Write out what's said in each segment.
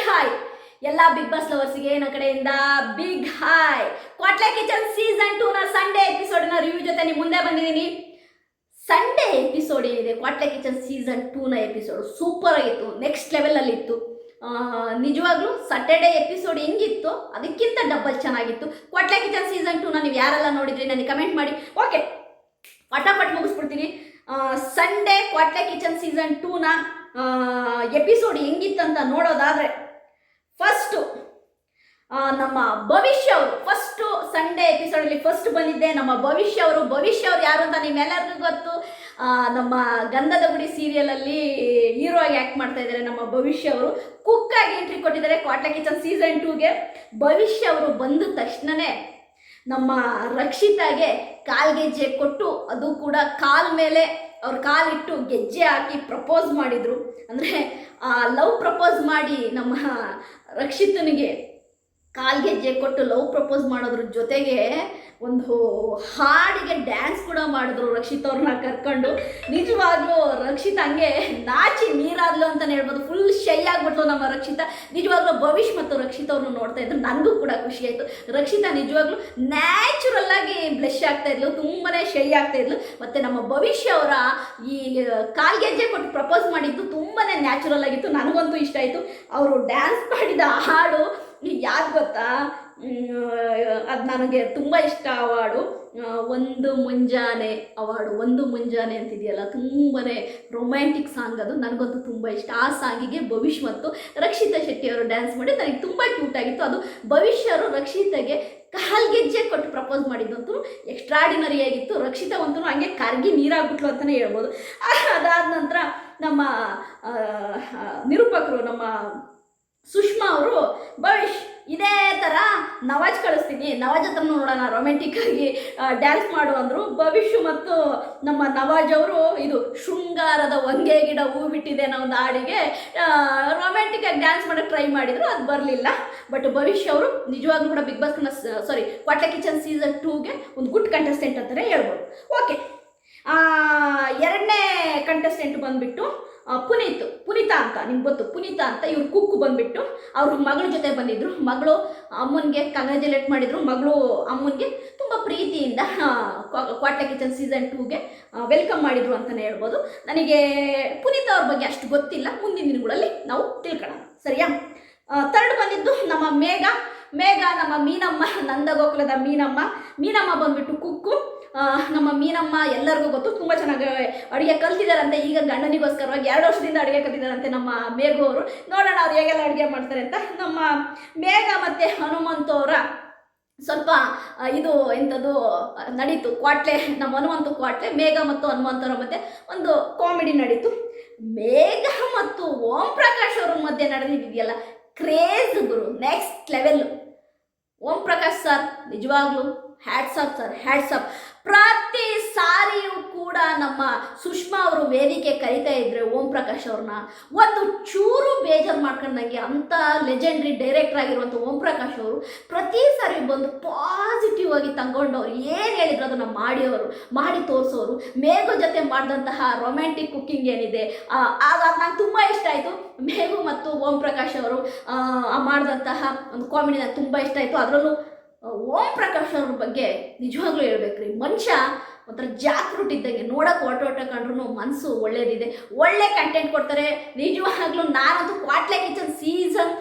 Hi ಎಲ್ಲ big boss ಲವರ್ಸ್ಗೆ ನನ್ನ ಕಡೆಯಿಂದ ಬಿಗ್ ಹಾಯ್. ಕ್ವಾಟ್ಲೆ ಕಿಚನ್ ಸೀಸನ್ 2 ನ ಸಂಡೇ ಎಪಿಸೋಡ್ನ ರಿವ್ಯೂ ಜೊತೆ ನಿಮ್ಮ ಮುಂದೆ ಬಂದಿದ್ದೀನಿ. ಸಂಡೇ ಎಪಿಸೋಡ್ ಏನಿದೆ ಕ್ವಾಟ್ಲೆ ಕಿಚನ್ ಸೀಸನ್ 2 ನ ಎಪಿಸೋಡ್ ಸೂಪರ್ ಆಗಿತ್ತು, ನೆಕ್ಸ್ಟ್ ಲೆವೆಲಲ್ಲಿ ಇತ್ತು. ನಿಜವಾಗ್ಲೂ ಸ್ಯಾಟರ್ಡೇ ಎಪಿಸೋಡ್ ಹೆಂಗಿತ್ತು ಅದಕ್ಕಿಂತ ಡಬಲ್ ಚೆನ್ನಾಗಿತ್ತು. ಕ್ವಾಟ್ಲೆ ಕಿಚನ್ ಸೀಸನ್ 2 ನ ನೀವು ಯಾರೆಲ್ಲ ನೋಡಿದ್ರಿ ನನಗೆ ಕಮೆಂಟ್ ಮಾಡಿ. ಓಕೆ, ಪಟಾಪಟ್ ಮುಗಿಸ್ಬಿಡ್ತೀನಿ. ಸಂಡೇ ಕ್ವಾಟ್ಲೆ ಕಿಚನ್ ಸೀಸನ್ 2 ನ ಎಪಿಸೋಡ್ ಹೆಂಗಿತ್ತಂತ ನೋಡೋದಾದರೆ, ಫಸ್ಟು ನಮ್ಮ ಭವಿಷ್ಯ ಅವರು ಫಸ್ಟು ಸಂಡೇ ಎಪಿಸೋಡಲ್ಲಿ ಫಸ್ಟ್ ಬಂದಿದ್ದೆ ನಮ್ಮ ಭವಿಷ್ಯ ಅವರು ಯಾರು ಅಂತ ನಿಮ್ಮೆಲ್ಲರಿಗೂ ಗೊತ್ತು. ನಮ್ಮ ಗಂಧದ ಗುಡಿ ಸೀರಿಯಲಲ್ಲಿ ಹೀರೋ ಆಗಿ ಆ್ಯಕ್ಟ್ ಮಾಡ್ತಾ ಇದ್ದಾರೆ ನಮ್ಮ ಭವಿಷ್ಯ ಅವರು. ಕುಕ್ಕಾಗಿ ಎಂಟ್ರಿ ಕೊಟ್ಟಿದ್ದಾರೆ ಕ್ವಾಟ್ಲೆ ಕಿಚನ್ ಸೀಸನ್ 2ಗೆ. ಭವಿಷ್ಯ ಅವರು ಬಂದ ತಕ್ಷಣವೇ ನಮ್ಮ ರಕ್ಷಿತಾಗೆ ಕಾಲ್ಗೆಜ್ಜೆ ಕೊಟ್ಟು, ಅದು ಕೂಡ ಕಾಲ್ ಮೇಲೆ ಅವ್ರ ಕಾಲಿಟ್ಟು ಗೆಜ್ಜೆ ಹಾಕಿ ಪ್ರಪೋಸ್ ಮಾಡಿದರು. ಅಂದರೆ ಲವ್ ಪ್ರಪೋಸ್ ಮಾಡಿ ನಮ್ಮ ರಕ್ಷಿತನಿಗೆ ಕಾಲ್ಗೆಜ್ಜೆ ಕೊಟ್ಟು ಲವ್ ಪ್ರಪೋಸ್ ಮಾಡೋದ್ರ ಜೊತೆಗೆ ಒಂದು ಹಾಡಿಗೆ ಡ್ಯಾನ್ಸ್ ಕೂಡ ಮಾಡಿದ್ರು ರಕ್ಷಿತ್ ಅವ್ರನ್ನ ಕರ್ಕೊಂಡು. ನಿಜವಾಗ್ಲೂ ರಕ್ಷಿತ್ ಹಂಗೆ ನಾಚಿ ನೀರಾದ್ಲು ಅಂತಲೇ ಹೇಳ್ಬೋದು. ಫುಲ್ ಶೈ ಆಗ್ಬಿಟ್ಲು ನಮ್ಮ ರಕ್ಷಿತ. ನಿಜವಾಗ್ಲೂ ಭವಿಷ್ ಮತ್ತು ರಕ್ಷಿತ್ ಅವ್ರನ್ನ ನೋಡ್ತಾ ಇದ್ರು, ನನಗೂ ಕೂಡ ಖುಷಿ ಆಯಿತು. ರಕ್ಷಿತಾ ನಿಜವಾಗ್ಲೂ ನ್ಯಾಚುರಲ್ ಆಗಿ ಬ್ಲಶ್ ಆಗ್ತಾ ಇದ್ಲು, ತುಂಬಾ ಶೈ ಆಗ್ತಾ ಇದ್ಲು. ಮತ್ತು ನಮ್ಮ ಭವಿಷ್ಯ ಅವರ ಈ ಕಾಲ್ಗೆಜ್ಜೆ ಕೊಟ್ಟು ಪ್ರಪೋಸ್ ಮಾಡಿದ್ದು ತುಂಬಾ ನ್ಯಾಚುರಲ್ ಆಗಿತ್ತು, ನನಗಂತೂ ಇಷ್ಟ ಆಯಿತು. ಅವರು ಡ್ಯಾನ್ಸ್ ಮಾಡಿದ ಹಾಡು ಯಾರು ಗೊತ್ತಾ, ಅದು ನನಗೆ ತುಂಬ ಇಷ್ಟ. ಅವಾರ್ಡು ಒಂದು ಮುಂಜಾನೆ ಅವಾರ್ಡು, ಒಂದು ಮುಂಜಾನೆ ಅಂತಿದೆಯಲ್ಲ, ತುಂಬಾ ರೊಮ್ಯಾಂಟಿಕ್ ಸಾಂಗ್ ಅದು, ನನಗಂತೂ ತುಂಬ ಇಷ್ಟ. ಆ ಸಾಂಗಿಗೆ ಭವಿಷ್ ಮತ್ತು ರಕ್ಷಿತಾ ಶೆಟ್ಟಿ ಅವರು ಡ್ಯಾನ್ಸ್ ಮಾಡಿ ನನಗೆ ತುಂಬ ಕ್ಯೂಟ್ ಆಗಿತ್ತು. ಅದು ಭವಿಷ್ಯರು ರಕ್ಷಿತಾಗೆ ಕಾಲ್ಗೆಜ್ಜೆ ಕೊಟ್ಟು ಪ್ರಪೋಸ್ ಮಾಡಿದ್ದಂತೂ ಎಕ್ಸ್ಟ್ರಾಡಿನರಿ ಆಗಿತ್ತು. ರಕ್ಷಿತಾ ಅಂತೂ ಹಂಗೆ ಕರ್ಗಿ ನೀರಾಗ್ಬಿಟ್ಲು ಅಂತಲೇ ಹೇಳ್ಬೋದು. ಅದಾದ ನಂತರ ನಮ್ಮ ನಿರೂಪಕರು ನಮ್ಮ ಸುಷ್ಮಾ ಅವರು, ಭವಿಷ್ ಇದೇ ಥರ ನವಾಜ್ ಕಳಿಸ್ತೀನಿ, ನವಾಜ್ ಹತ್ರ ನೋಡೋಣ ರೊಮ್ಯಾಂಟಿಕ್ಕಾಗಿ ಡ್ಯಾನ್ಸ್ ಮಾಡು ಅಂದರು. ಭವಿಷ್ ಮತ್ತು ನಮ್ಮ ನವಾಜ್ ಅವರು ಇದು ಶೃಂಗಾರದ ಹೊಂಗೆ ಗಿಡ ಹೂ ಬಿಟ್ಟಿದೆ ಅನ್ನೋ ಒಂದು ಹಾಡಿಗೆ ರೊಮ್ಯಾಂಟಿಕ್ಕಾಗಿ ಡ್ಯಾನ್ಸ್ ಮಾಡೋಕ್ಕೆ ಟ್ರೈ ಮಾಡಿದರು, ಅದು ಬರಲಿಲ್ಲ. ಬಟ್ ಭವಿಷ್ ಅವರು ನಿಜವಾಗ್ಲೂ ಕೂಡ ಬಿಗ್ ಬಾಸ್ನ ಕ್ವಾಟ್ಲೆ ಕಿಚನ್ ಸೀಸನ್ 2ಗೆ ಒಂದು ಗುಡ್ ಕಂಟೆಸ್ಟೆಂಟ್ ಅಂತಲೇ ಹೇಳ್ಬೋದು. ಓಕೆ, ಎರಡನೇ ಕಂಟೆಸ್ಟೆಂಟ್ ಬಂದುಬಿಟ್ಟು ಪುನೀತಾ ಅಂತ, ನಿಮ್ಗೆ ಗೊತ್ತು ಪುನೀತಾ ಅಂತ. ಇವ್ರು ಕುಕ್ಕು ಬಂದುಬಿಟ್ಟು ಅವ್ರ ಮಗಳ ಜೊತೆ ಬಂದಿದ್ದರು. ಮಗಳು ಅಮ್ಮನಿಗೆ ಕಂಗ್ರ್ಯಾಚುಲೇಟ್ ಮಾಡಿದರು. ಮಗಳು ಅಮ್ಮನಿಗೆ ತುಂಬ ಪ್ರೀತಿಯಿಂದ ಕ್ವಾಟ್ಲೆ ಕಿಚನ್ ಸೀಸನ್ 2ಗೆ ವೆಲ್ಕಮ್ ಮಾಡಿದರು ಅಂತಲೇ ಹೇಳ್ಬೋದು. ನನಗೆ ಪುನೀತಾ ಅವ್ರ ಬಗ್ಗೆ ಅಷ್ಟು ಗೊತ್ತಿಲ್ಲ, ಮುಂದಿನ ದಿನಗಳಲ್ಲಿ ನಾವು ತಿಳ್ಕೊಳ್ಳೋಣ, ಸರಿಯಾ. ಥರ್ಡ್ ಬಂದಿದ್ದು ನಮ್ಮ ಮೇಘ ನಮ್ಮ ಮೀನಮ್ಮ, ನಂದಗೋಕುಲದ ಮೀನಮ್ಮ ಬಂದುಬಿಟ್ಟು ಕುಕ್ಕು. ನಮ್ಮ ಮೀನಮ್ಮ ಎಲ್ಲರಿಗೂ ಗೊತ್ತು, ತುಂಬ ಚೆನ್ನಾಗಿ ಅಡುಗೆ ಕಲ್ತಿದ್ದಾರಂತೆ. ಈಗ ಗಂಡನಿಗೋಸ್ಕರವಾಗಿ 2 ವರ್ಷದಿಂದ ಅಡುಗೆ ಕಲ್ತಿದ್ದಾರಂತೆ ನಮ್ಮ ಮೇಘು ಅವರು. ನೋಡೋಣ ಅವ್ರು ಹೇಗೆಲ್ಲ ಅಡುಗೆ ಮಾಡ್ತಾರೆ ಅಂತ. ನಮ್ಮ ಮೇಘ ಮತ್ತು ಹನುಮಂತು ಅವರ ಸ್ವಲ್ಪ ಇದು ಎಂಥದ್ದು ನಡೀತು ಕ್ವಾಟ್ಲೆ, ನಮ್ಮ ಹನುಮಂತು ಕ್ವಾಟ್ಲೆ, ಮೇಘ ಮತ್ತು ಹನುಮಂತವರ ಮಧ್ಯೆ ಒಂದು ಕಾಮಿಡಿ ನಡೀತು. ಮೇಘ ಮತ್ತು ಓಂ ಪ್ರಕಾಶ್ ಅವ್ರ ಮಧ್ಯೆ ನಡೆದಿದೆಯಲ್ಲ, ಕ್ರೇಜ್ ಗುರು, next level. Om Prakash sir ನಿಜವಾಗ್ಲೂ hats off sir, hats off. ಪ್ರತಿ ಸಾರಿಯೂ ಕೂಡ ನಮ್ಮ ಸುಷ್ಮಾ ಅವರು ವೇದಿಕೆ ಕರಿತಾ ಇದ್ರೆ ಓಂ ಪ್ರಕಾಶ್ ಅವ್ರನ್ನ ಒಂದು ಚೂರು ಬೇಜಾರು ಮಾಡ್ಕೊಂಡಂಗೆ, ಅಂಥ ಲೆಜೆಂಡ್ರಿ ಡೈರೆಕ್ಟರ್ ಆಗಿರುವಂಥ ಓಂ ಪ್ರಕಾಶ್ ಅವರು ಪ್ರತಿ ಸಾರಿ ಬಂದು ಪಾಸಿಟಿವ್ ಆಗಿ ತಗೊಂಡವ್ರು ಏನು ಹೇಳಿದ್ರು ಅದನ್ನು ಮಾಡಿ ತೋರಿಸೋರು. ಮೇಘು ಜೊತೆ ಮಾಡಿದಂತಹ ರೊಮ್ಯಾಂಟಿಕ್ ಕುಕ್ಕಿಂಗ್ ಏನಿದೆ ಅದು ನಂಗೆ ತುಂಬ ಇಷ್ಟ ಆಯಿತು. ಮೇಘು ಮತ್ತು ಓಂ ಪ್ರಕಾಶ್ ಅವರು ಮಾಡಿದಂತಹ ಒಂದು ಕಾಮಿಡಿ ನಂಗೆ ತುಂಬ ಇಷ್ಟ ಆಯಿತು. ಅದರಲ್ಲೂ ಓಂ ಪ್ರಕಾಶ್ ಅವ್ರ ಬಗ್ಗೆ ನಿಜವಾಗ್ಲೂ ಹೇಳ್ಬೇಕ್ರಿ, ಮನುಷ್ಯ ಒಂಥರ ಜಾಕ್ರೂಟ್ ಇದ್ದಂಗೆ, ನೋಡೋಕೆ ಒಟ ಕಂಡ್ರು ಮನಸ್ಸು ಒಳ್ಳೇದಿದೆ, ಒಳ್ಳೆ ಕಂಟೆಂಟ್ ಕೊಡ್ತಾರೆ. ನಿಜವಾಗ್ಲೂ ನಾನಂತೂ ಕ್ವಾಟ್ಲೆ ಕಿಚನ್ ಸೀಸನ್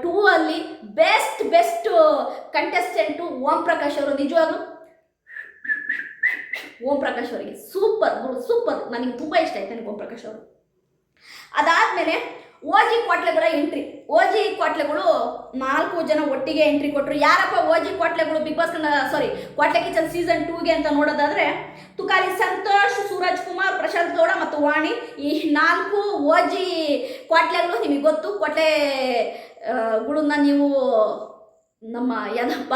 2 ಅಲ್ಲಿ ಬೆಸ್ಟ್ ಕಂಟೆಸ್ಟೆಂಟು ಓಂ ಪ್ರಕಾಶ್ ಅವರು. ನಿಜವಾಗ್ಲೂ ಓಂ ಪ್ರಕಾಶ್ ಅವರಿಗೆ ಸೂಪರ್, ನನಗೆ ತುಂಬ ಇಷ್ಟ ಆಯ್ತು ನನಗೆ ಓಂ ಪ್ರಕಾಶ್ ಅವರು. ಅದಾದಮೇಲೆ ಓಜಿ ಕ್ವಾಟ್ಲೆಗಳ ಎಂಟ್ರಿ. ಓಜಿ ಕ್ವಾಟ್ಲೆಗಳು 4 ಜನ ಒಟ್ಟಿಗೆ ಎಂಟ್ರಿ ಕೊಟ್ಟರು. ಯಾರಪ್ಪ ಓಜಿ ಕ್ವಾಟ್ಲೆಗಳು ಬಿಗ್ ಬಾಸ್ ಕ್ವಾಟ್ಲೆ ಕಿಚನ್ ಸೀಸನ್ 2ಗೆ ಅಂತ ನೋಡೋದಾದರೆ, ತುಕಾಲಿ ಸಂತೋಷ್, ಸೂರಜ್ ಕುಮಾರ್, ಪ್ರಶಾಂತ್ ಗೌಡ ಮತ್ತು ವಾಣಿ, ಈ 4 ಓಜಿ ಕ್ವಾಟ್ಲೆಗಳು. ನಿಮಗೆ ಗೊತ್ತು ಕ್ವಾಟ್ಲೆಗಳನ್ನ ನೀವು ನಮ್ಮ ಯಾದಪ್ಪ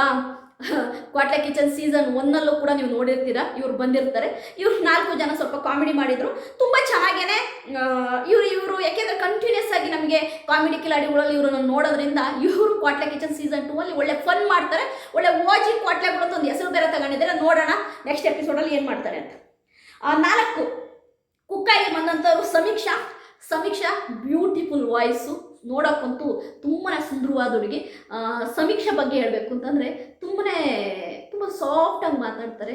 ಕ್ವಾಟ್ಲೆ ಕಿಚನ್ ಸೀಸನ್ 1 ಕೂಡ ನೀವು ನೋಡಿರ್ತೀರ. ಇವ್ರು ಬಂದಿರ್ತಾರೆ. ಇವ್ರು 4 ಜನ ಸ್ವಲ್ಪ ಕಾಮಿಡಿ ಮಾಡಿದರು, ತುಂಬ ಚೆನ್ನಾಗೇ. ಇವರು ಯಾಕೆಂದರೆ ಕಂಟಿನ್ಯೂಸ್ ಆಗಿ ನಮಗೆ ಕಾಮಿಡಿ ಕಿಲಾಡಿಗಳಲ್ಲಿ ಇವ್ರನ್ನ ನೋಡೋದ್ರಿಂದ ಇವರು ಕ್ವಾಟ್ಲೆ ಕಿಚನ್ ಸೀಸನ್ 2 ಅಲ್ಲಿ ಒಳ್ಳೆ ಫನ್ ಮಾಡ್ತಾರೆ. ಒಳ್ಳೆ ಓಜಿ ಕ್ವಾಟ್ಲೆಗಳು ಅಂತ ಒಂದು ಹೆಸರು ಬೇರೆ ತಗೊಂಡಿದ್ದಾರೆ. ನೋಡೋಣ ನೆಕ್ಸ್ಟ್ ಎಪಿಸೋಡಲ್ಲಿ ಏನು ಮಾಡ್ತಾರೆ ಅಂತ. 4 ಕುಕ್ಕಾಗಿ ಬಂದಂಥವ್ರು ಸಮೀಕ್ಷಾ ಬ್ಯೂಟಿಫುಲ್ ವಾಯ್ಸು, ನೋಡೋಕ್ಕಂತೂ ತುಂಬಾ ಸುಂದರವಾದ ಹುಡುಗಿ. ಸಮೀಕ್ಷಾ ಬಗ್ಗೆ ಹೇಳಬೇಕು ಅಂತಂದರೆ ತುಂಬ ಸಾಫ್ಟಾಗಿ ಮಾತಾಡ್ತಾರೆ.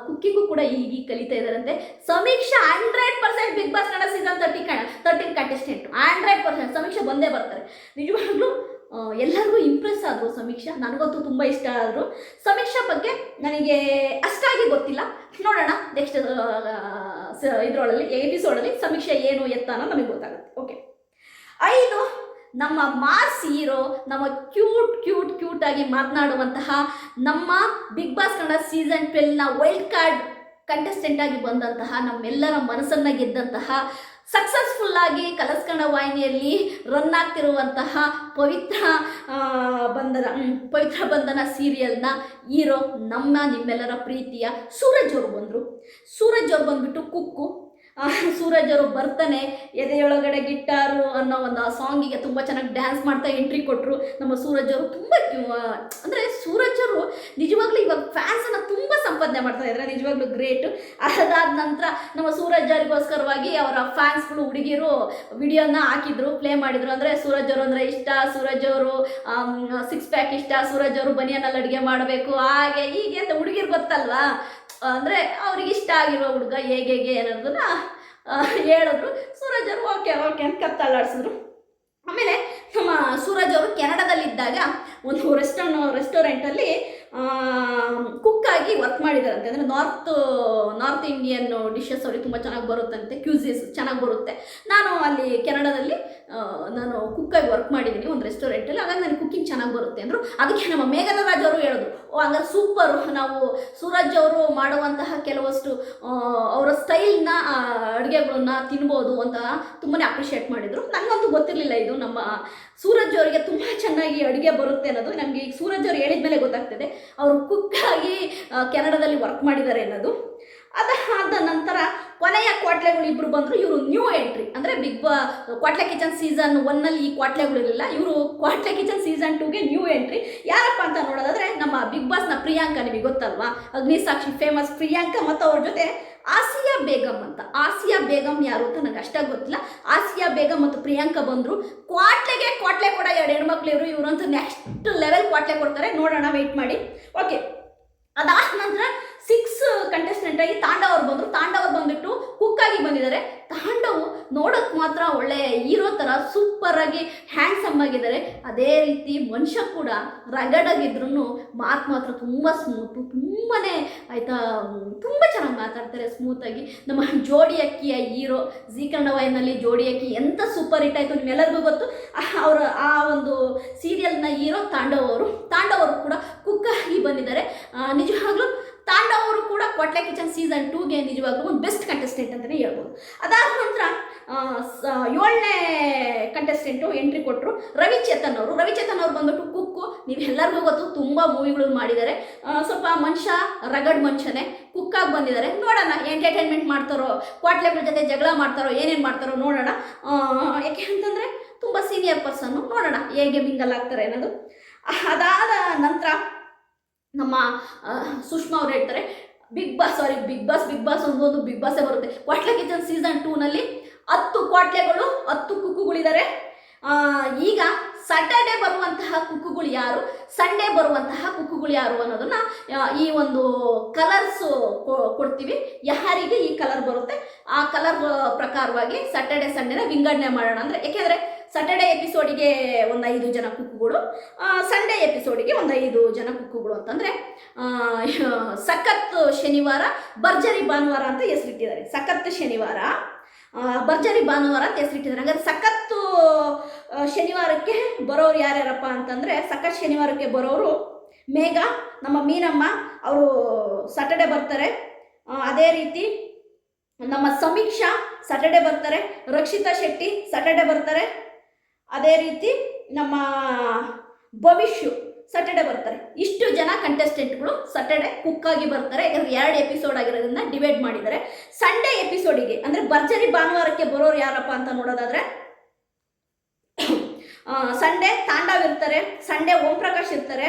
ಕುಕ್ಕಿಂಗು ಕೂಡ ಈಗ ಕಲಿತಾ ಇದ್ದಾರಂತೆ. Samiksha 100% Bigg boss Kannada season 13 contestant 100%. Samiksha ಬಂದೇ ಬರ್ತಾರೆ. ನಿಜವಾಗ್ಲೂ ಎಲ್ಲರಿಗೂ ಇಂಪ್ರೆಸ್ ಆದರು ಸಮೀಕ್ಷಾ. ನನಗಂತೂ ತುಂಬ ಇಷ್ಟ ಆದರು. ಸಮೀಕ್ಷಾ ಬಗ್ಗೆ ನನಗೆ ಅಷ್ಟಾಗಿ ಗೊತ್ತಿಲ್ಲ. ನೋಡೋಣ ನೆಕ್ಸ್ಟ್ ಇದರೊಳಗೆ ಎಪಿಸೋಡಲ್ಲಿ ಸಮೀಕ್ಷಾ ಏನು ಎತ್ತ ಅನ್ನೋ ನಮಗೆ ಗೊತ್ತಾಗುತ್ತೆ. ಓಕೆ, 5 ನಮ್ಮ ಮಾಸ್ ಹೀರೋ, ನಮ್ಮ ಕ್ಯೂಟ್ ಆಗಿ ಮಾತನಾಡುವಂತಹ ನಮ್ಮ ಬಿಗ್ ಬಾಸ್ ಕನ್ನಡ ಸೀಸನ್ 12ನ ವೈಲ್ಡ್ ಕಾರ್ಡ್ ಕಂಟೆಸ್ಟೆಂಟ್ ಆಗಿ ಬಂದಂತಹ, ನಮ್ಮೆಲ್ಲರ ಮನಸ್ಸನ್ನು ಗೆದ್ದಂತಹ, ಸಕ್ಸಸ್ಫುಲ್ಲಾಗಿ ಕಲರ್ಸ್ ಕನ್ನಡ ವಾಹಿನಿಯಲ್ಲಿ ರನ್ ಆಗ್ತಿರುವಂತಹ ಪವಿತ್ರ ಬಂಧನ ಸೀರಿಯಲ್ನ ಹೀರೋ ನಿಮ್ಮೆಲ್ಲರ ಪ್ರೀತಿಯ ಸೂರಜ್ ಅವರು ಬಂದರು. ಸೂರಜ್ ಅವರು ಬಂದ್ಬಿಟ್ಟು ಕುಕ್ಕು. ಸೂರಜ್ ಅವರು ಬರ್ತಾನೆ ಎದೆಯೊಳಗಡೆ ಗಿಟ್ಟಾರು ಅನ್ನೋ ಒಂದು ಸಾಂಗಿಗೆ ತುಂಬ ಚೆನ್ನಾಗಿ ಡ್ಯಾನ್ಸ್ ಮಾಡ್ತಾ ಎಂಟ್ರಿ ಕೊಟ್ಟರು. ನಮ್ಮ ಸೂರಜ್ ಅವರು ತುಂಬ ಅಂದರೆ ಸೂರಜ್ ಅವರು ನಿಜವಾಗ್ಲೂ ಇವಾಗ ಫ್ಯಾನ್ಸನ್ನು ತುಂಬ ಸಂಪಾದನೆ ಮಾಡ್ತಾ ಇದ್ದಾರೆ. ನಿಜವಾಗ್ಲೂ ಗ್ರೇಟ್. ಅದಾದ ನಂತರ ನಮ್ಮ ಸೂರಜ್ ಅವರಿಗೋಸ್ಕರವಾಗಿ ಅವರ ಫ್ಯಾನ್ಸ್ಗಳು ಹುಡುಗಿರು ವಿಡಿಯೋನ ಹಾಕಿದ್ರು, ಪ್ಲೇ ಮಾಡಿದರು. ಅಂದರೆ ಸೂರಜ್ ಅವರು ಅಂದರೆ ಇಷ್ಟ, ಸೂರಜ್ ಅವರು 6 ಪ್ಯಾಕ್ ಇಷ್ಟ, ಸೂರಜ್ ಅವರು ಬನಿಯನಲ್ಲಿ ಅಡುಗೆ ಮಾಡಬೇಕು, ಹಾಗೆ ಹೀಗೆ ಅಂತ ಹುಡುಗಿರು ಗೊತ್ತಲ್ವಾ. ಅಂದರೆ ಅವ್ರಿಗೆ ಇಷ್ಟ ಆಗಿರೋ ಹುಡುಗ ಹೇಗೆ ಅನ್ನೋದನ್ನ ಹೇಳಿದ್ರು. ಸೂರಜ್ ಅವರು ಓಕೆ ಅಂತ ಕತ್ತಲ್ಲಾಡಿಸಿದ್ರು. ಆಮೇಲೆ ನಮ್ಮ ಸೂರಜ್ ಅವರು ಕೆನಡಾದಲ್ಲಿದ್ದಾಗ ಒಂದು ರೆಸ್ಟೋರೆಂಟಲ್ಲಿ ಕುಕ್ಕಾಗಿ ವರ್ಕ್ ಮಾಡಿದಾರಂತೆ. ಅಂದರೆ ನಾರ್ತ್ ಇಂಡಿಯನ್ ಡಿಶಸ್ ಅವ್ರಿಗೆ ತುಂಬ ಚೆನ್ನಾಗಿ ಬರುತ್ತಂತೆ, ಕ್ಯೂಸಿಸ್ ಚೆನ್ನಾಗಿ ಬರುತ್ತೆ. ನಾನು ಅಲ್ಲಿ ಕೆನಡಾದಲ್ಲಿ ನಾನು ಕುಕ್ಕಾಗಿ ವರ್ಕ್ ಮಾಡಿದ್ದೀನಿ ಒಂದು ರೆಸ್ಟೋರೆಂಟಲ್ಲಿ, ಹಾಗಾಗಿ ನನಗೆ ಕುಕ್ಕಿಂಗ್ ಚೆನ್ನಾಗಿ ಬರುತ್ತೆ ಅಂದರು. ಅದಕ್ಕೆ ನಮ್ಮ ಮೇಘನಾ ರಾಜ್ ಅವರು ಹೇಳಿದ್ರು, ಹಂಗಾರೆ ಸೂಪರು, ನಾವು ಸೂರಜ್ ಅವರು ಮಾಡುವಂತಹ ಕೆಲವಷ್ಟು ಅವರ ಸ್ಟೈಲ್ನ ಅಡುಗೆಗಳನ್ನ ತಿನ್ಬೋದು ಅಂತ ತುಂಬಾ ಅಪ್ರಿಷಿಯೇಟ್ ಮಾಡಿದರು. ನನಗಂತೂ ಗೊತ್ತಿರಲಿಲ್ಲ ಇದು. ನಮ್ಮ ಸೂರಜ್ ಅವರಿಗೆ ತುಂಬ ಚೆನ್ನಾಗಿ ಅಡುಗೆ ಬರುತ್ತೆ ಅನ್ನೋದು ನನಗೆ ಈಗ ಸೂರಜ್ ಅವರು ಹೇಳಿದ ಮೇಲೆ ಗೊತ್ತಾಗ್ತದೆ. ಅವರು ಕುಕ್ಕಾಗಿ ಕೆನಡಾದಲ್ಲಿ ವರ್ಕ್ ಮಾಡಿದ್ದಾರೆ ಅನ್ನೋದು. ಅದಾದ ನಂತರ ಕೊನೆಯ ಕ್ವಾಟ್ಲೆಗಳು ಇಬ್ಬರು ಬಂದರು. ಇವರು ನ್ಯೂ ಎಂಟ್ರಿ, ಅಂದರೆ ಕ್ವಾಟ್ಲೆ ಕಿಚನ್ ಸೀಸನ್ 1ನಲ್ಲಿ ಈ ಕ್ವಾಟ್ಲೆಗಳಿರಲಿಲ್ಲ. ಇವರು ಕ್ವಾಟ್ಲೆ ಕಿಚನ್ ಸೀಸನ್ 2ಗೆ ನ್ಯೂ ಎಂಟ್ರಿ. ಯಾರಪ್ಪ ಅಂತ ನೋಡೋದಾದರೆ ನಮ್ಮ ಬಿಗ್ ಬಾಸ್ನ ಪ್ರಿಯಾಂಕಾ, ನಿಮಗೆ ಗೊತ್ತಲ್ವಾ, ಅಗ್ನಿಸಾಕ್ಷಿ ಫೇಮಸ್ ಪ್ರಿಯಾಂಕಾ, ಮತ್ತು ಅವ್ರ ಜೊತೆ ಆಸಿಯಾ ಬೇಗಮ್ ಅಂತ. ಆಸಿಯಾ ಬೇಗಮ್ ಯಾರು ಅಂತ ನನಗೆ ಅಷ್ಟಾಗಿ ಗೊತ್ತಿಲ್ಲ. ಆಸಿಯಾ ಬೇಗಮ್ ಮತ್ತು ಪ್ರಿಯಾಂಕಾ ಬಂದರು. ಕ್ವಾಟ್ಲೆ ಕೂಡ 2 ಹೆಣ್ಮಕ್ಳು ಇವರಂತೂ ನೆಕ್ಸ್ಟ್ ಲೆವೆಲ್ ಕ್ವಾಟ್ಲೆ ಕೊಡ್ತಾರೆ. ನೋಡೋಣ, ವೆಯ್ಟ್ ಮಾಡಿ. ಓಕೆ, ಅದಾದ ನಂತರ 6 ಕಂಟೆಸ್ಟೆಂಟ್ ಆಗಿ ತಾಂಡವ್ ಅವ್ರು ಬಂದರು. ತಾಂಡವ್ ಅವ್ರು ಬಂದುಬಿಟ್ಟು ಕುಕ್ಕಾಗಿ ಬಂದಿದ್ದಾರೆ. ತಾಂಡವ್ ನೋಡೋಕ್ಕೆ ಮಾತ್ರ ಒಳ್ಳೆ ಹೀರೋ ಥರ ಸೂಪರಾಗಿ ಹ್ಯಾಂಡ್ಸಮ್ ಆಗಿದ್ದಾರೆ. ಅದೇ ರೀತಿ ಮನುಷ್ಯ ಕೂಡ ರಗಡಾಗಿದ್ರು ಮಾತ್ರ ತುಂಬ ಸ್ಮೂತು, ತುಂಬಾ ಆಯಿತಾ, ತುಂಬ ಚೆನ್ನಾಗಿ ಮಾತಾಡ್ತಾರೆ ಸ್ಮೂತಾಗಿ. ನಮ್ಮ ಜೋಡಿ ಅಕ್ಕಿಯ ಹೀರೋ, ಜೀ ಕನ್ನಡ ವಾಹಿನಿಯಲ್ಲಿ ಜೋಡಿ ಅಕ್ಕಿ ಎಂಥ ಸೂಪರ್ ಹಿಟ್ ಆಯಿತು, ನಿಮ್ಮೆಲ್ಲರಿಗೂ ಗೊತ್ತು. ಅವರ ಆ ಒಂದು ಸೀರಿಯಲ್ನ ಹೀರೋ ತಾಂಡವ್ ಅವರು ಕೂಡ ಕುಕ್ಕಾಗಿ ಬಂದಿದ್ದಾರೆ. ನಿಜವಾಗ್ಲೂ ತಾಂಡವ್ ಅವರು ಕೂಡ ಕ್ವಾಟ್ಲೆ ಕಿಚನ್ ಸೀಸನ್ 2ಗೆ ನಿಜವಾಗ್ಲೂ ಒಂದು ಬೆಸ್ಟ್ ಕಂಟೆಸ್ಟೆಂಟ್ ಅಂತಲೇ ಹೇಳ್ಬೋದು. ಅದಾದ ನಂತರ 7ನೇ ಕಂಟೆಸ್ಟೆಂಟು ಎಂಟ್ರಿ ಕೊಟ್ಟರು ರವಿಚೇತನ್ ಅವರು ಬಂದ್ಬಿಟ್ಟು ಕುಕ್ಕು. ನೀವೆಲ್ಲರಿಗೂ ಗೊತ್ತು, ತುಂಬ ಮೂವಿಗಳು ಮಾಡಿದ್ದಾರೆ. ಸ್ವಲ್ಪ ಮನುಷ್ಯ ರಗಡ್ ಮನುಷ್ಯನೇ, ಕುಕ್ಕಾಗಿ ಬಂದಿದ್ದಾರೆ. ನೋಡೋಣ ಎಂಟರ್ಟೈನ್ಮೆಂಟ್ ಮಾಡ್ತಾರೋ, ಕ್ವಾಟ್ಲೆಗಳ ಜೊತೆ ಜಗಳ ಮಾಡ್ತಾರೋ, ಏನೇನು ಮಾಡ್ತಾರೋ ನೋಡೋಣ. ಯಾಕೆ ಅಂತಂದರೆ ತುಂಬ ಸೀನಿಯರ್ ಪರ್ಸನ್ನು, ನೋಡೋಣ ಹೇಗೆ ಮಿಂಗಲ್ ಆಗ್ತಾರೆ ಅನ್ನೋದು. ಅದಾದ ನಂತರ ನಮ್ಮ ಸುಷ್ಮಾ ಅವ್ರು ಹೇಳ್ತಾರೆ, ಬಿಗ್ ಬಾಸ್ ಒಂದು ಬಿಗ್ ಬಾಸೇ ಬರುತ್ತೆ. ಕ್ವಾಟ್ಲೆ ಕಿಚನ್ ಸೀಸನ್ 2ನಲ್ಲಿ 10 ಕ್ವಾಟ್ಲೆಗಳು 10 ಕುಕ್ಕುಗಳಿದ್ದಾರೆ. ಈಗ ಸ್ಯಾಟರ್ಡೆ ಬರುವಂತಹ ಕುಕ್ಕುಗಳು ಯಾರು, ಸಂಡೇ ಬರುವಂತಹ ಕುಕ್ಕುಗಳು ಯಾರು ಅನ್ನೋದನ್ನು ಈ ಒಂದು ಕಲರ್ಸು ಕೊಡ್ತೀವಿ. ಯಾರಿಗೆ ಈ ಕಲರ್ ಬರುತ್ತೆ ಆ ಕಲರ್ ಪ್ರಕಾರವಾಗಿ ಸ್ಯಾಟರ್ಡೆ ಸಂಡೇನ ವಿಂಗಡಣೆ ಮಾಡೋಣ. ಅಂದರೆ ಏಕೆಂದರೆ ಸ್ಯಾಟರ್ಡೆ ಎಪಿಸೋಡಿಗೆ ಒಂದು 5 ಜನ ಕುಕ್ಕುಗಳು, ಸಂಡೇ ಎಪಿಸೋಡಿಗೆ ಒಂದು 5 ಜನ ಕುಕ್ಕುಗಳು ಅಂತಂದರೆ ಸಖತ್ ಶನಿವಾರ, ಭರ್ಜರಿ ಭಾನುವಾರ ಅಂತ ಹೆಸರಿಟ್ಟಿದ್ದಾರೆ. ಸಖತ್ ಶನಿವಾರ, ಭರ್ಜರಿ ಭಾನುವಾರ ಅಂತ ಹೆಸರಿಟ್ಟಿದ್ದಾರೆ. ಹಾಗಾದ್ರೆ ಸಖತ್ತು ಶನಿವಾರಕ್ಕೆ ಬರೋರು ಯಾರ್ಯಾರಪ್ಪ ಅಂತಂದರೆ, ಸಖತ್ ಶನಿವಾರಕ್ಕೆ ಬರೋರು ಮೇಘ, ನಮ್ಮ ಮೀನಮ್ಮ ಅವರು ಸ್ಯಾಟರ್ಡೆ ಬರ್ತಾರೆ. ಅದೇ ರೀತಿ ನಮ್ಮ ಸಮೀಕ್ಷಾ ಸ್ಯಾಟರ್ಡೆ ಬರ್ತಾರೆ. ರಕ್ಷಿತಾ ಶೆಟ್ಟಿ ಸ್ಯಾಟರ್ಡೆ ಬರ್ತಾರೆ. ಅದೇ ರೀತಿ ನಮ್ಮ ಭವಿಷ್ಯ ಸ್ಯಾಟರ್ಡೆ ಬರ್ತಾರೆ. ಇಷ್ಟು ಜನ ಕಂಟೆಸ್ಟೆಂಟ್ಗಳು ಸ್ಯಾಟರ್ಡೆ ಕುಕ್ಕಾಗಿ ಬರ್ತಾರೆ. ಯಾಕಂದರೆ 2 ಎಪಿಸೋಡ್ ಆಗಿರೋದನ್ನ ಡಿವೈಡ್ ಮಾಡಿದ್ದಾರೆ. ಸಂಡೇ ಎಪಿಸೋಡಿಗೆ ಅಂದರೆ ಭರ್ಜರಿ ಭಾನುವಾರಕ್ಕೆ ಬರೋರು ಯಾರಪ್ಪ ಅಂತ ನೋಡೋದಾದರೆ, ಸಂಡೇ ತಾಂಡವ್ ಇರ್ತಾರೆ, ಸಂಡೇ ಓಂ ಪ್ರಕಾಶ್ ಇರ್ತಾರೆ,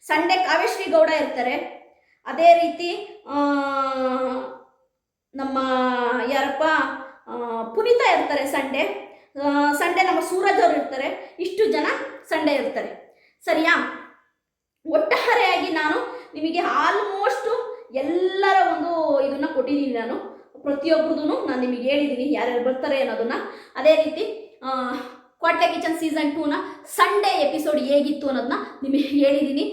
ಸಂಡೇ ಕಾವ್ಯಶ್ರೀ ಗೌಡ ಇರ್ತಾರೆ. ಅದೇ ರೀತಿ ನಮ್ಮ ಯಾರಪ್ಪ ಪುನೀತಾ ಇರ್ತಾರೆ ಸಂಡೇ, ಸಂಡೇ ನಮ್ಮ ಸೂರಜ್ ಅವರು ಇರ್ತಾರೆ, ಇಷ್ಟು ಜನ ಸಂಡೇ ಇರ್ತಾರೆ. ಸರಿಯಾ? ಒಟ್ಟಾರೆಯಾಗಿ ನಾನು ನಿಮಗೆ ಆಲ್ಮೋಸ್ಟು ಎಲ್ಲರ ಒಂದು ಇದನ್ನು ಕೊಟ್ಟಿದ್ದೀನಿ. ನಾನು ಪ್ರತಿಯೊಬ್ಬರದೂ ನಾನು ನಿಮಗೆ ಹೇಳಿದ್ದೀನಿ ಯಾರ್ಯಾರು ಬರ್ತಾರೆ ಅನ್ನೋದನ್ನು. ಅದೇ ರೀತಿ ಕ್ವಾಟ್ಲೆ ಕಿಚನ್ ಸೀಸನ್ 2ನ ಸಂಡೇ ಎಪಿಸೋಡ್ ಹೇಗಿತ್ತು ಅನ್ನೋದನ್ನ ನಿಮಗೆ ಹೇಳಿದ್ದೀನಿ.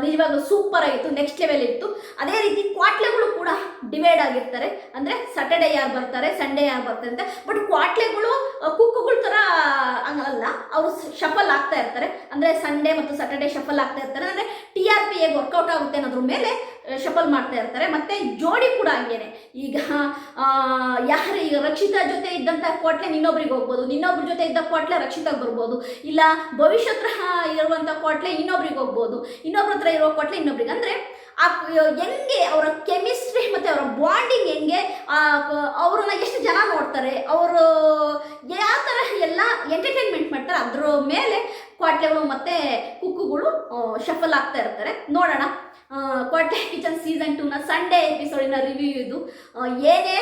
ನಿಜವಾಗ್ಲೂ ಸೂಪರ್ ಆಗಿತ್ತು, ನೆಕ್ಸ್ಟ್ ಲೆವೆಲ್ ಇತ್ತು. ಅದೇ ರೀತಿ ಕ್ವಾಟ್ಲೆಗಳು ಕೂಡ ಡಿವೈಡ್ ಆಗಿರ್ತಾರೆ, ಅಂದರೆ ಸ್ಯಾಟರ್ಡೇ ಯಾರು ಬರ್ತಾರೆ, ಸಂಡೇ ಯಾರು ಬರ್ತಾರೆ ಅಂತ. ಬಟ್ ಕ್ವಾಟ್ಲೆಗಳು ಕುಕ್ಕುಗಳ ಥರ ಹಂಗಲ್ಲ, ಅವರು ಶಫಲ್ ಆಗ್ತಾ ಇರ್ತಾರೆ. ಅಂದರೆ ಸಂಡೇ ಮತ್ತು ಸ್ಯಾಟರ್ಡೇ ಶಫಲ್ ಆಗ್ತಾ ಇರ್ತಾರೆ. ಅಂದರೆ TRP ಹೇಗೆ ವರ್ಕೌಟ್ ಆಗುತ್ತೆ ಅನ್ನೋದ್ರ ಮೇಲೆ ಶಫಲ್ ಮಾಡ್ತಾ ಇರ್ತಾರೆ. ಮತ್ತು ಜೋಡಿ ಕೂಡ ಹಂಗೇನೆ. ಈಗ ಯಾರು ಈಗ ರಕ್ಷಿತಾ ಜೊತೆ ಇದ್ದಂಥ ಕ್ವಾಟ್ಲೆ ಇನ್ನೊಬ್ರಿಗೆ ಹೋಗ್ಬೋದು, ಇನ್ನೊಬ್ರ ಜೊತೆ ಇದ್ದ ಕ್ವಾಟ್ಲೆ ರಕ್ಷಿತಾಗೆ ಬರ್ಬೋದು, ಇಲ್ಲ ಭವಿಷ್ಯ ಹತ್ರ ಇರುವಂಥ ಕ್ವಾಟ್ಲೆ ಇನ್ನೊಬ್ರಿಗೆ ಹೋಗ್ಬೋದು, ಇನ್ನೊಬ್ರ ಹತ್ರ ಇರೋ ಕ್ವಾಟ್ಲೆ ಇನ್ನೊಬ್ರಿಗೆ. ಅಂದರೆ ಹೆಂಗೆ ಅವರ ಕೆಮಿಸ್ಟ್ರಿ ಮತ್ತು ಅವರ ಬಾಂಡಿಂಗ್ ಹೆಂಗೆ, ಅವ್ರನ್ನ ಎಷ್ಟು ಜನ ನೋಡ್ತಾರೆ, ಅವರು ಯಾವ ಥರ ಎಲ್ಲ ಎಂಟರ್ಟೈನ್ಮೆಂಟ್ ಮಾಡ್ತಾರೆ, ಅದ್ರ ಮೇಲೆ ಕ್ವಾಟ್ಲೆಗಳು ಮತ್ತು ಕುಕ್ಕುಗಳು ಶಫಲ್ ಆಗ್ತಾ ಇರ್ತಾರೆ. ನೋಡೋಣ ಕ್ವಾಟ್ಲೆ ಕಿಚನ್ ಸೀಸನ್ 2ನ ಸಂಡೇ ಎಪಿಸೋಡಿನ ರಿವ್ಯೂ ಇದು ಏನೇ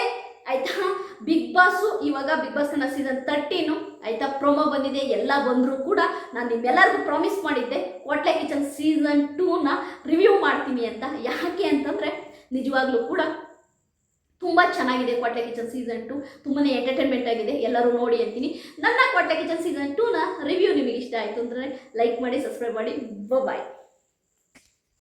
ಆಯಿತಾ. ಬಿಗ್ ಬಾಸು ಇವಾಗ ಬಿಗ್ ಬಾಸ್ ಕನ್ನಡ ಸೀಸನ್ 13 ಆಯಿತಾ, ಪ್ರೊಮೋ ಬಂದಿದೆ, ಎಲ್ಲ ಬಂದರೂ ಕೂಡ ನಾನು ನಿಮ್ಮೆಲ್ಲರಿಗೂ ಪ್ರಾಮಿಸ್ ಮಾಡಿದ್ದೆ ಕ್ವಾಟ್ಲೆ ಕಿಚನ್ ಸೀಸನ್ 2ನ ರಿವ್ಯೂ ಮಾಡ್ತೀನಿ ಅಂತ. ಯಾಕೆ ಅಂತಂದರೆ ನಿಜವಾಗ್ಲೂ ಕೂಡ ತುಂಬ ಚೆನ್ನಾಗಿದೆ ಕ್ವಾಟ್ಲೆ ಕಿಚನ್ ಸೀಸನ್ 2, ತುಂಬಾ ಎಂಟರ್ಟೈನ್ಮೆಂಟ್ ಆಗಿದೆ, ಎಲ್ಲರೂ ನೋಡಿ ಅಂತೀನಿ. ನನ್ನ ಕ್ವಾಟ್ಲೆ ಕಿಚನ್ ಸೀಸನ್ 2ನ ರಿವ್ಯೂ ನಿಮಗೆ ಇಷ್ಟ ಆಯಿತು ಅಂದರೆ ಲೈಕ್ ಮಾಡಿ, ಸಬ್ಸ್ಕ್ರೈಬ್ ಮಾಡಿ. ಬಾಯ್.